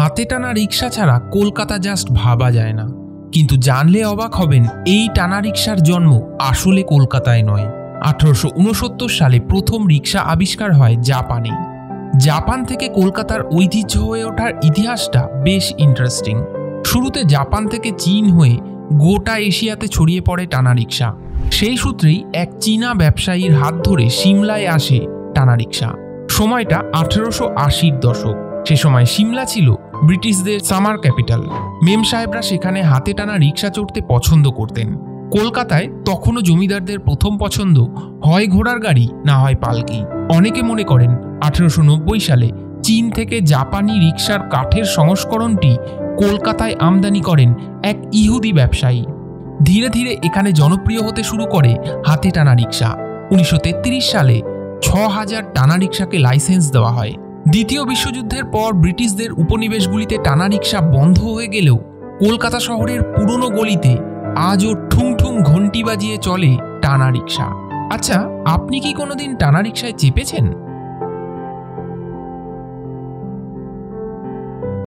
হাতে টানা রিক্সা ছাড়া কলকাতা জাস্ট ভাবা যায় না, কিন্তু জানলে অবাক হবেন এই টানা রিক্সার জন্ম আসলে কলকাতায় নয়। 1869 সালে প্রথম রিক্সা আবিষ্কার হয় জাপানে। জাপান থেকে কলকাতার ঐতিহ্য হয়ে ওঠার ইতিহাসটা বেশ ইন্টারেস্টিং। শুরুতে জাপান থেকে চীন হয়ে গোটা এশিয়াতে ছড়িয়ে পড়ে টানা রিক্সা। সেই সূত্রেই এক চীনা ব্যবসায়ীর হাত ধরে সিমলায় আসে টানা রিক্সা। সময়টা 1880-র দশক। সে সময় সিমলা ছিল ব্রিটিশদের সামার ক্যাপিটাল। মেম সাহেবরা সেখানে হাতে টানা রিক্সা চড়তে পছন্দ করতেন। কলকাতায় তখনও জমিদারদের প্রথম পছন্দ হয় ঘোড়ার গাড়ি, না হয় পালকি। অনেকে মনে করেন 1890 সালে চীন থেকে জাপানি রিক্সার কাঠের সংস্করণটি কলকাতায় আমদানি করেন এক ইহুদি ব্যবসায়ী। ধীরে ধীরে এখানে জনপ্রিয় হতে শুরু করে হাতে টানা রিক্সা। 1933 সালে 6000 টানা রিক্সাকে লাইসেন্স দেওয়া হয়। দ্বিতীয় বিশ্বযুদ্ধের পর ব্রিটিশদের উপনিবেশগুলিতে টানা রিক্সা বন্ধ হয়ে গেলেও কলকাতা শহরের পুরনো গলিতে আজও ঠুং ঠুং ঘন্টি বাজিয়ে চলে টানা রিক্সা। আচ্ছা, আপনি কি কোনোদিন টানা রিক্সায় চেপেছেন?